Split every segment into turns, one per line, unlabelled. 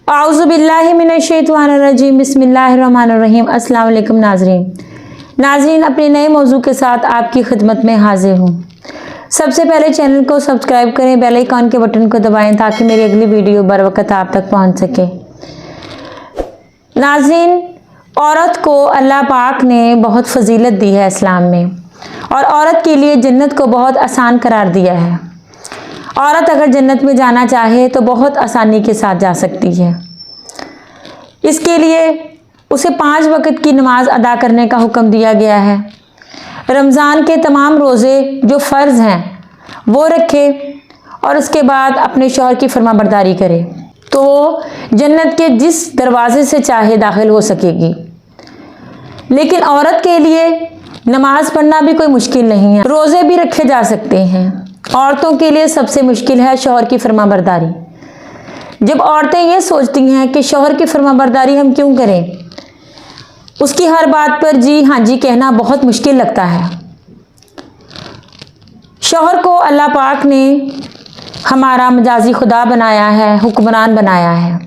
आउज़ुबिल्लाहि मिनश्शैतानिर्रजीम बिस्मिल्लाहिर्रहमानिर्रहीम। अस्सलाम वालेकुम नाज़रीन, अपने नए मौजू के साथ आपकी खिदमत में हाजिर हूँ। सबसे पहले चैनल को सब्सक्राइब करें, बेल आइकन के बटन को दबाएं ताकि मेरी अगली वीडियो बर वक्त आप तक पहुँच सके। नाज़रीन, औरत को अल्लाह पाक ने बहुत फजीलत दी है इस्लाम में, और औरत के लिए जन्नत को बहुत आसान करार दिया है। औरत अगर जन्नत में जाना चाहे तो बहुत आसानी के साथ जा सकती है। इसके लिए उसे 5 वक्त की नमाज अदा करने का हुक्म दिया गया है। रमज़ान के तमाम रोज़े जो फ़र्ज़ हैं वो रखे और उसके बाद अपने शौहर की फरमाबरदारी करे तो वो जन्नत के जिस दरवाज़े से चाहे दाखिल हो सकेगी। लेकिन औरत के लिए नमाज पढ़ना भी कोई मुश्किल नहीं है, रोज़े भी रखे जा सकते हैं। औरतों के लिए सबसे मुश्किल है शौहर की फरमाबरदारी। जब औरतें ये सोचती हैं कि शौहर की फरमाबरदारी हम क्यों करें, उसकी हर बात पर जी हाँ जी कहना बहुत मुश्किल लगता है। शौहर को अल्लाह पाक ने हमारा मजाजी खुदा बनाया है, हुक्मरान बनाया है।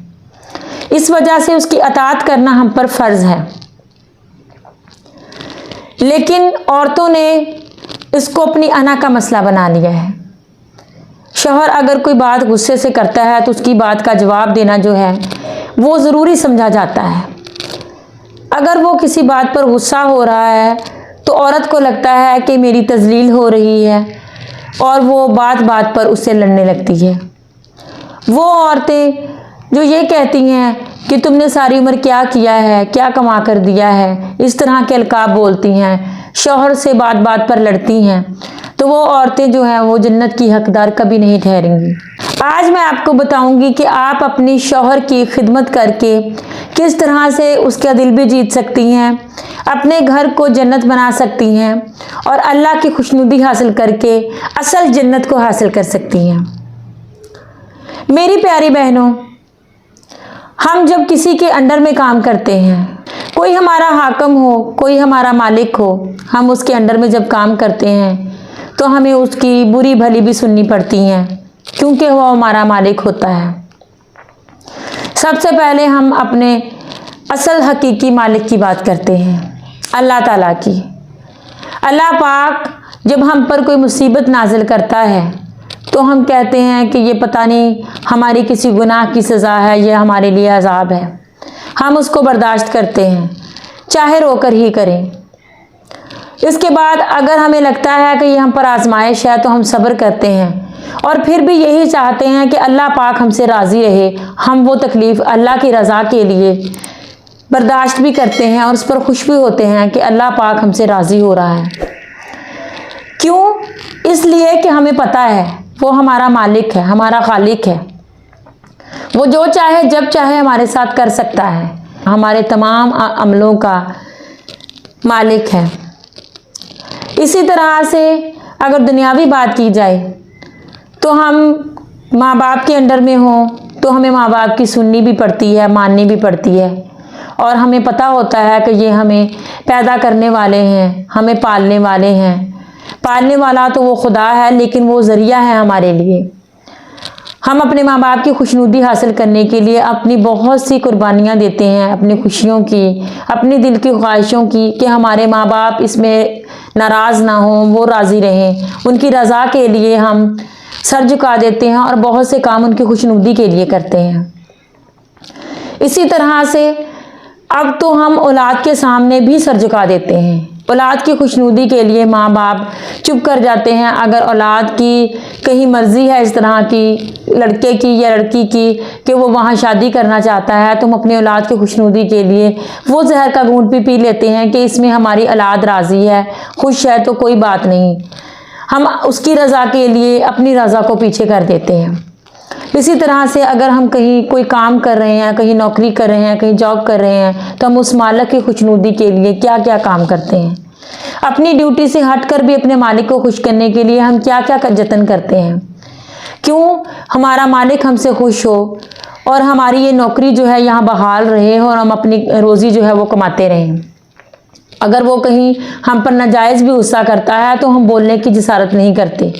इस वजह से उसकी अताअत करना हम पर फ़र्ज़ है। लेकिन औरतों ने इसको अपनी अना का मसला बना लिया है। शौहर अगर कोई बात गुस्से से करता है तो उसकी बात का जवाब देना जो है वो ज़रूरी समझा जाता है। अगर वो किसी बात पर गुस्सा हो रहा है तो औरत को लगता है कि मेरी तज़लील हो रही है और वो बात बात पर उससे लड़ने लगती है। वो औरतें जो ये कहती हैं कि तुमने सारी उम्र क्या किया है, क्या कमा कर दिया है, इस तरह के अलकाब बोलती हैं, शौहर से बात बात पर लड़ती हैं, तो वो औरतें जो हैं वो जन्नत की हकदार कभी नहीं ठहरेंगी। आज मैं आपको बताऊंगी कि आप अपनी शौहर की खिदमत करके किस तरह से उसका दिल भी जीत सकती हैं, अपने घर को जन्नत बना सकती हैं और अल्लाह की खुशनुदी हासिल करके असल जन्नत को हासिल कर सकती हैं। मेरी प्यारी बहनों, हम जब किसी के अंडर में काम करते हैं, कोई हमारा हाकिम हो, कोई हमारा मालिक हो, हम उसके अंडर में जब काम करते हैं तो हमें उसकी बुरी भली भी सुननी पड़ती हैं, क्योंकि वो हमारा मालिक होता है। सबसे पहले हम अपने असल हकीकी मालिक की बात करते हैं, अल्लाह ताला की। अल्लाह पाक जब हम पर कोई मुसीबत नाजिल करता है तो हम कहते हैं कि ये पता नहीं हमारी किसी गुनाह की सज़ा है, ये हमारे लिए अजाब है। हम उसको बर्दाश्त करते हैं, चाहे रोकर ही करें। इसके बाद अगर हमें लगता है कि ये हम पर आजमाइश है तो हम सब्र करते हैं और फिर भी यही चाहते हैं कि अल्लाह पाक हमसे राज़ी रहे। हम वो तकलीफ़ अल्लाह की रज़ा के लिए बर्दाश्त भी करते हैं और उस पर खुश भी होते हैं कि अल्लाह पाक हमसे राज़ी हो रहा है। क्यों? इसलिए कि हमें पता है वो हमारा मालिक है, हमारा खालिक है। वो जो चाहे जब चाहे हमारे साथ कर सकता है, हमारे तमाम अमलों का मालिक है। इसी तरह से अगर दुनियावी बात की जाए तो हम माँ बाप के अंडर में हों तो हमें माँ बाप की सुननी भी पड़ती है, माननी भी पड़ती है, और हमें पता होता है कि ये हमें पैदा करने वाले हैं, हमें पालने वाले हैं। पालने वाला तो वो खुदा है, लेकिन वो ज़रिया है हमारे लिए। हम अपने माँ बाप की खुशनुदी हासिल करने के लिए अपनी बहुत सी कुर्बानियाँ देते हैं, अपनी खुशियों की, अपनी दिल की ख्वाहिशों की, कि हमारे माँ बाप इसमें नाराज़ ना हों, वो राज़ी रहें। उनकी रज़ा के लिए हम सर झुका देते हैं और बहुत से काम उनकी खुशनुदी के लिए करते हैं। इसी तरह से अब तो हम औलाद के सामने भी सर झुका देते हैं। औलाद की खुशनुदी के लिए माँ बाप चुप कर जाते हैं। अगर औलाद की कहीं मर्ज़ी है इस तरह की, लड़के की या लड़की की, कि वो वहाँ शादी करना चाहता है, तो हम अपनी औलाद की खुशनुदी के लिए वो जहर का घूंट भी पी लेते हैं कि इसमें हमारी औलाद राज़ी है, खुश है, तो कोई बात नहीं। हम उसकी रज़ा के लिए अपनी रज़ा को पीछे कर देते हैं। इसी तरह से अगर हम कहीं कोई काम कर रहे हैं, कहीं नौकरी कर रहे हैं, कहीं जॉब कर रहे हैं, तो हम उस मालिक की खुशनुदी के लिए क्या क्या काम करते हैं। अपनी ड्यूटी से हटकर भी अपने मालिक को खुश करने के लिए हम क्या क्या जतन करते हैं। क्यों? हमारा मालिक हमसे खुश हो और हमारी ये नौकरी जो है यहाँ बहाल रहे और हम अपनी रोज़ी जो है वो कमाते रहें। अगर वो कहीं हम पर नाजायज़ भी गुस्सा करता है तो हम बोलने की जसारत नहीं करते,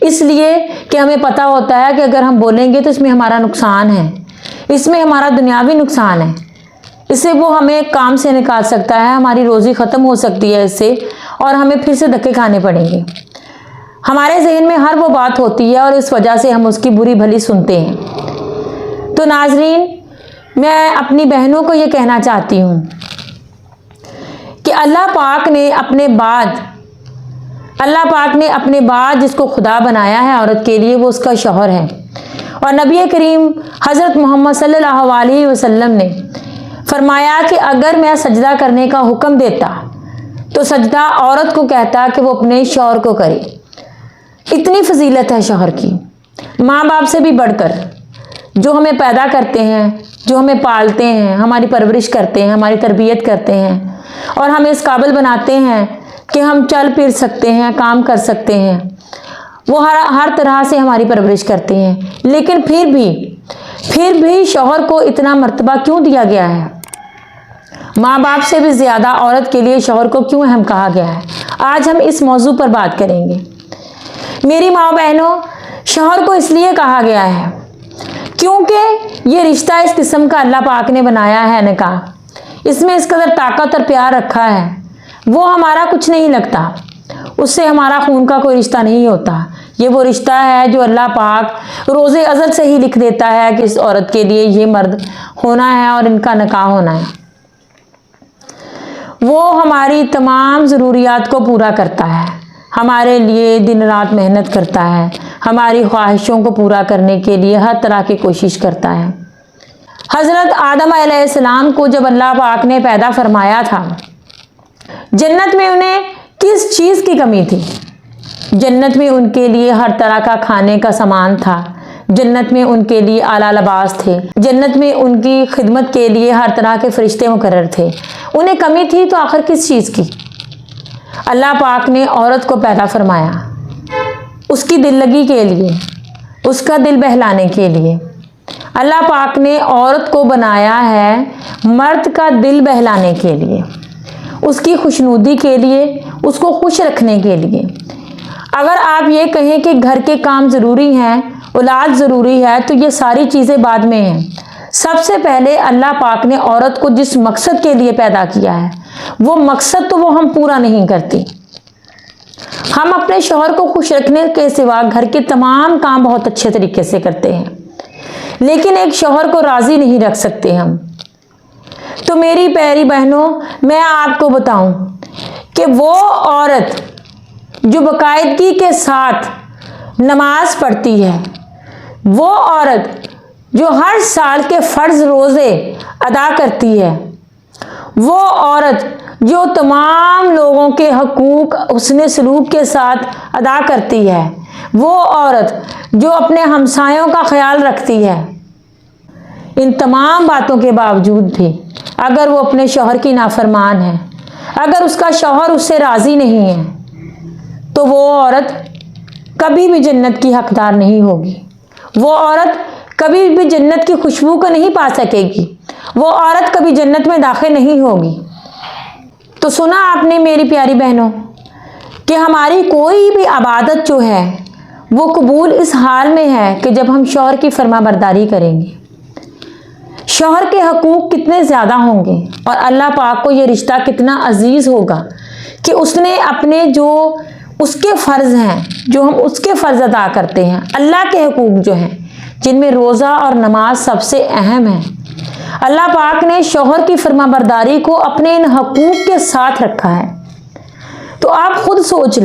इसलिए कि हमें पता होता है कि अगर हम बोलेंगे तो इसमें हमारा नुकसान है। इसमें हमारा दुनियावी नुकसान है, इससे वो हमें काम से निकाल सकता है, हमारी रोज़ी ख़त्म हो सकती है इससे, और हमें फिर से धक्के खाने पड़ेंगे। हमारे जहन में हर वो बात होती है और इस वजह से हम उसकी बुरी भली सुनते हैं। तो नाजरीन, मैं अपनी बहनों को ये कहना चाहती हूँ कि अल्लाह पाक ने अपने बाद जिसको खुदा बनाया है औरत के लिए, वो उसका शौहर है। और नबी करीम हज़रत मोहम्मद सल्लल्लाहु अलैहि वसल्लम ने फरमाया कि अगर मैं सजदा करने का हुक्म देता तो सजदा औरत को कहता कि वो अपने शौहर को करे। इतनी फजीलत है शौहर की, माँ बाप से भी बढ़कर, जो हमें पैदा करते हैं, जो हमें पालते हैं, हमारी परवरिश करते हैं, हमारी तरबियत करते हैं और हमें इस काबिल बनाते हैं कि हम चल फिर सकते हैं, काम कर सकते हैं। वो हर तरह से हमारी परवरिश करते हैं, लेकिन फिर भी शौहर को इतना मर्तबा क्यों दिया गया है? माँ बाप से भी ज़्यादा औरत के लिए शौहर को क्यों अहम कहा गया है? आज हम इस मौजू पर बात करेंगे। मेरी माँ बहनों, शौहर को इसलिए कहा गया है क्योंकि ये रिश्ता इस किस्म का अल्लाह पाक ने बनाया है निकाह, इसमें इस कदर ताकत और प्यार रखा है। वो हमारा कुछ नहीं लगता, उससे हमारा खून का कोई रिश्ता नहीं होता। ये वो रिश्ता है जो अल्लाह पाक रोज़े अज़ल से ही लिख देता है कि इस औरत के लिए ये मर्द होना है और इनका निकाह होना है। वो हमारी तमाम ज़रूरियात को पूरा करता है, हमारे लिए दिन रात मेहनत करता है, हमारी ख्वाहिशों को पूरा करने के लिए हर तरह की कोशिश करता है। हज़रत आदम अलैहिस्सलाम को जब अल्लाह पाक ने पैदा फरमाया था, जन्नत में उन्हें किस चीज़ की कमी थी? जन्नत में उनके लिए हर तरह का खाने का सामान था, जन्नत में उनके लिए आला लिबास थे, जन्नत में उनकी खिदमत के लिए हर तरह के फरिश्ते मुकर्रर थे। उन्हें कमी थी तो आखिर किस चीज़ की? अल्लाह पाक ने औरत को पैदा फरमाया उसकी दिल लगी के लिए, उसका दिल बहलाने के लिए। अल्लाह पाक ने औरत को बनाया है मर्द का दिल बहलाने के लिए, उसकी खुशनुदी के लिए, उसको खुश रखने के लिए। अगर आप ये कहें कि घर के काम ज़रूरी हैं, औलाद ज़रूरी है, तो ये सारी चीज़ें बाद में हैं। सबसे पहले अल्लाह पाक ने औरत को जिस मकसद के लिए पैदा किया है, वो मकसद तो वो हम पूरा नहीं करती। हम अपने शौहर को खुश रखने के सिवा घर के तमाम काम बहुत अच्छे तरीके से करते हैं, लेकिन एक शौहर को राज़ी नहीं रख सकते हम। तो मेरी प्यारी बहनों, मैं आपको बताऊं कि वो औरत जो बाकायदगी के साथ नमाज पढ़ती है, वो औरत जो हर साल के फ़र्ज़ रोज़े अदा करती है, वो औरत जो तमाम लोगों के हकूक़ हुस्ने सलूक के साथ अदा करती है, वो औरत जो अपने हमसायों का ख्याल रखती है, इन तमाम बातों के बावजूद भी अगर वो अपने शौहर की नाफरमान है, अगर उसका शौहर उससे राज़ी नहीं है, तो वो औरत कभी भी जन्नत की हकदार नहीं होगी। वो औरत कभी भी जन्नत की खुशबू को नहीं पा सकेगी, वो औरत कभी जन्नत में दाखिल नहीं होगी। तो सुना आपने मेरी प्यारी बहनों कि हमारी कोई भी इबादत जो है वो कबूल इस हाल में है कि जब हम शौहर की फरमाबरदारी करेंगे। शौहर के हकूक़ कितने ज़्यादा होंगे और अल्लाह पाक को ये रिश्ता कितना अजीज़ होगा कि उसने अपने जो उसके फ़र्ज़ हैं, जो हम उसके फ़र्ज़ अदा करते हैं, अल्लाह के हकूक़ जो हैं, जिनमें रोज़ा और नमाज सबसे अहम है, अल्लाह पाक ने शौहर की फरमाबरदारी को अपने इन हकूक़ के साथ रखा है। तो आप खुद सोच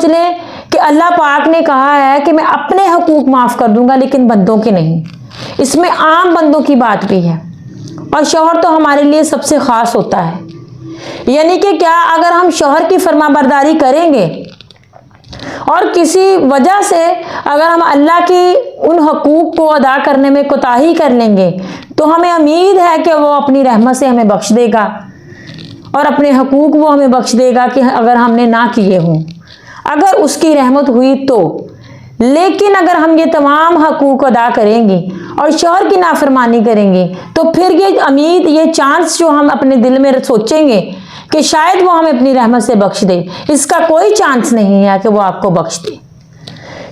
लें कि अल्लाह पाक ने कहा है कि मैं अपने हकूक़ माफ़ कर दूंगा लेकिन बंदों के नहीं। इसमें आम बंदों की बात भी है, और शौहर तो हमारे लिए सबसे ख़ास होता है। यानी कि क्या, अगर हम शौहर की फरमाबरदारी करेंगे और किसी वजह से अगर हम अल्लाह की उन हकूक़ को अदा करने में कोताही कर लेंगे, तो हमें उम्मीद है कि वो अपनी रहमत से हमें बख्श देगा और अपने हकूक़ वो हमें बख्श देगा कि अगर हमने ना किए हों, अगर उसकी रहमत हुई तो। लेकिन अगर हम ये तमाम हकूक़ अदा करेंगे और शौहर की नाफरमानी करेंगे, तो फिर ये उम्मीद, ये चांस जो हम अपने दिल में सोचेंगे कि शायद वो हमें अपनी रहमत से बख्श दे, इसका कोई चांस नहीं है कि वो आपको बख्श दे।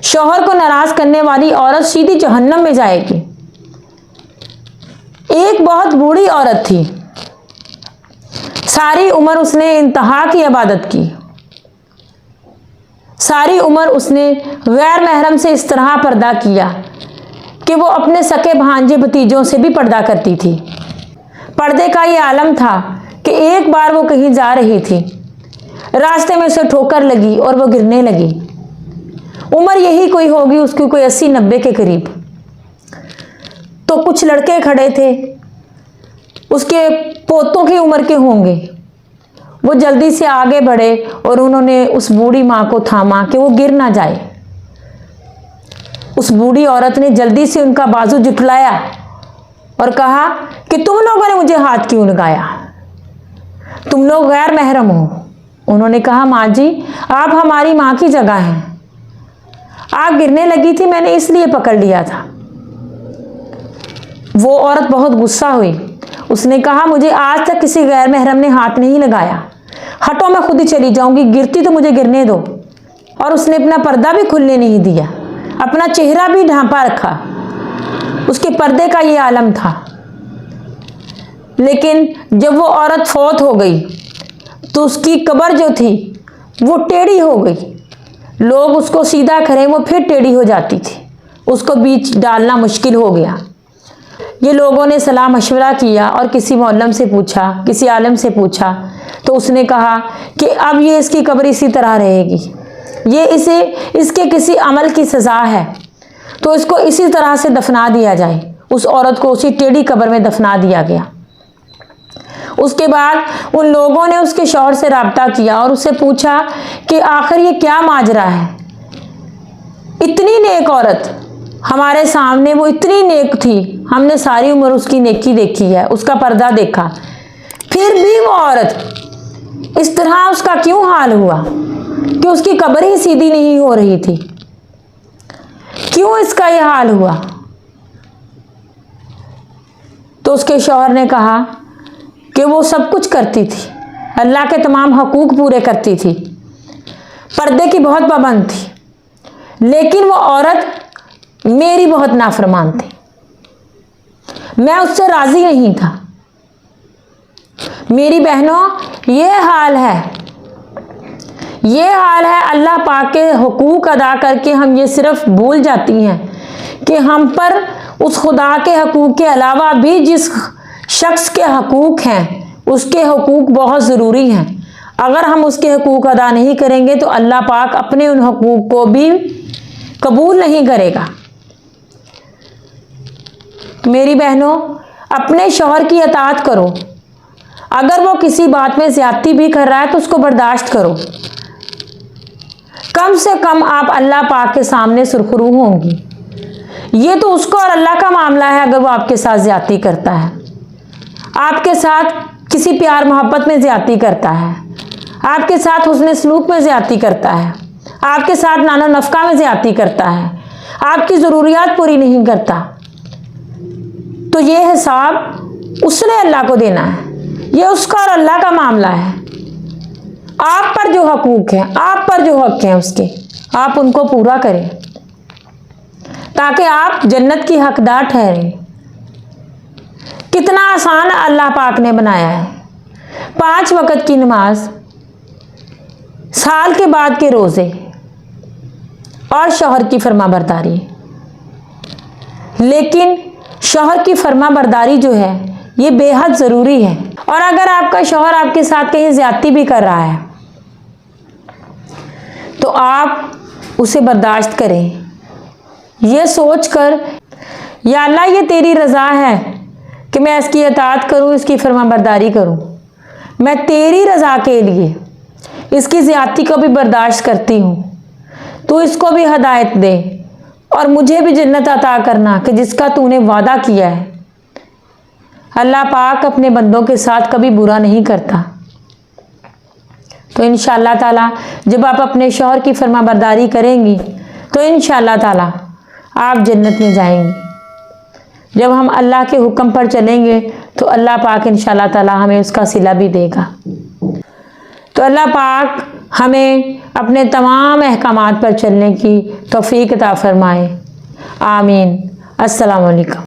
शौहर को नाराज़ करने वाली औरत सीधी जहन्नम में जाएगी। एक बहुत बूढ़ी औरत थी। सारी उम्र उसने इंतहा की इबादत की। सारी उम्र उसने गैर महरम से इस तरह पर्दा किया कि वो अपने सके भांजे भतीजों से भी पर्दा करती थी। पर्दे का ये आलम था कि एक बार वो कहीं जा रही थी, रास्ते में उसे ठोकर लगी और वो गिरने लगी। उम्र यही कोई होगी उसकी, कोई 80-90 के करीब। तो कुछ लड़के खड़े थे, उसके पोतों की उम्र के होंगे। वो जल्दी से आगे बढ़े और उन्होंने उस बूढ़ी माँ को थामा कि वो गिर ना जाए। उस बूढ़ी औरत ने जल्दी से उनका बाजू जुटलाया और कहा कि तुम लोगों ने मुझे हाथ क्यों लगाया, तुम लोग गैर महरम हो। उन्होंने कहा, माँ जी आप हमारी माँ की जगह हैं, आप गिरने लगी थी, मैंने इसलिए पकड़ लिया था। वो औरत बहुत गुस्सा हुई। उसने कहा, मुझे आज तक किसी गैर महरम ने हाथ नहीं लगाया, हटो मैं खुद ही चली जाऊंगी, गिरती तो मुझे गिरने दो। और उसने अपना पर्दा भी खुलने नहीं दिया, अपना चेहरा भी ढांपा रखा। उसके पर्दे का ये आलम था। लेकिन जब वो औरत फौत हो गई तो उसकी कब्र जो थी वो टेढ़ी हो गई। लोग उसको सीधा करें वो फिर टेढ़ी हो जाती थी, उसको बीच डालना मुश्किल हो गया। ये लोगों ने सलाह मशवरा किया और किसी मौलम से पूछा, किसी आलम से पूछा, तो उसने कहा कि अब ये इसकी कब्र इसी तरह रहेगी, ये इसके किसी अमल की सज़ा है, तो इसको इसी तरह से दफना दिया जाए। उस औरत को उसी टेढ़ी कब्र में दफना दिया गया। उसके बाद उन लोगों ने उसके शौहर से राब्ता किया और उससे पूछा कि आखिर ये क्या माजरा है। इतनी नेक औरत हमारे सामने, वो इतनी नेक थी, हमने सारी उम्र उसकी नेकी देखी है, उसका पर्दा देखा, फिर भी वो औरत इस तरह उसका क्यों हाल हुआ कि उसकी कब्र ही सीधी नहीं हो रही थी? क्यों इसका ये हाल हुआ? तो उसके शौहर ने कहा कि वो सब कुछ करती थी, अल्लाह के तमाम हकूक पूरे करती थी, पर्दे की बहुत पाबंद थी, लेकिन वो औरत मेरी बहुत नाफरमान थी, मैं उससे राजी नहीं था। मेरी बहनों, ये हाल है, ये हाल है। अल्लाह पाक के हुकूक अदा करके हम ये सिर्फ भूल जाती हैं कि हम पर उस खुदा के हकूक के अलावा भी जिस शख्स के हकूक हैं उसके हकूक बहुत ज़रूरी हैं। अगर हम उसके हकूक अदा नहीं करेंगे तो अल्लाह पाक अपने उन हकूक को भी कबूल नहीं करेगा। मेरी बहनों, अपने शौहर की अताअत करो। अगर वो किसी बात में ज़्यादती भी कर रहा है तो उसको बर्दाश्त करो। कम से कम आप अल्लाह पाक के सामने सुरखरू होंगी। ये तो उसको और अल्लाह का मामला है। अगर वो आपके साथ ज़्यादती करता है, आपके साथ किसी प्यार मोहब्बत में ज़्यादती करता है, आपके साथ हुस्न सलूक में ज़्यादती करता है, आपके साथ नानो नफ़का में ज़्यादती करता है, आपकी ज़रूरियात पूरी नहीं करता, तो ये हिसाब उसने अल्लाह को देना है। ये उसका और अल्लाह का मामला है। आप पर जो हकूक हैं, आप पर जो हक हैं उसके, आप उनको पूरा करें ताकि आप जन्नत की हकदार ठहरें। कितना आसान अल्लाह पाक ने बनाया है। 5 वक़्त की नमाज, साल के बाद के रोज़े और शौहर की फरमाबरदारी। लेकिन शौहर की फरमाबरदारी जो है ये बेहद ज़रूरी है। और अगर आपका शौहर आपके साथ कहीं ज़्यादती भी कर रहा है तो आप उसे बर्दाश्त करें, ये सोचकर या अल्लाह ये तेरी रज़ा है कि मैं इसकी अताअत करूँ, इसकी फरमाबरदारी करूँ, मैं तेरी रज़ा के लिए इसकी ज़्यादती को भी बर्दाश्त करती हूँ, तू इसको भी हदायत दे और मुझे भी जन्नत अता करना कि जिसका तूने वादा किया है। अल्लाह पाक अपने बंदों के साथ कभी बुरा नहीं करता। तो इंशाअल्लाह ताला जब आप अपने शौहर की फरमाबरदारी करेंगी तो इंशाअल्लाह ताला आप जन्नत में जाएंगी। जब हम अल्लाह के हुक्म पर चलेंगे तो अल्लाह पाक इंशाअल्लाह ताला हमें उसका सिला भी देगा। तो अल्लाह पाक हमें अपने तमाम अहकामात पर चलने की तौफीक अता फरमाए। आमीन। अस्सलाम वालेकुम।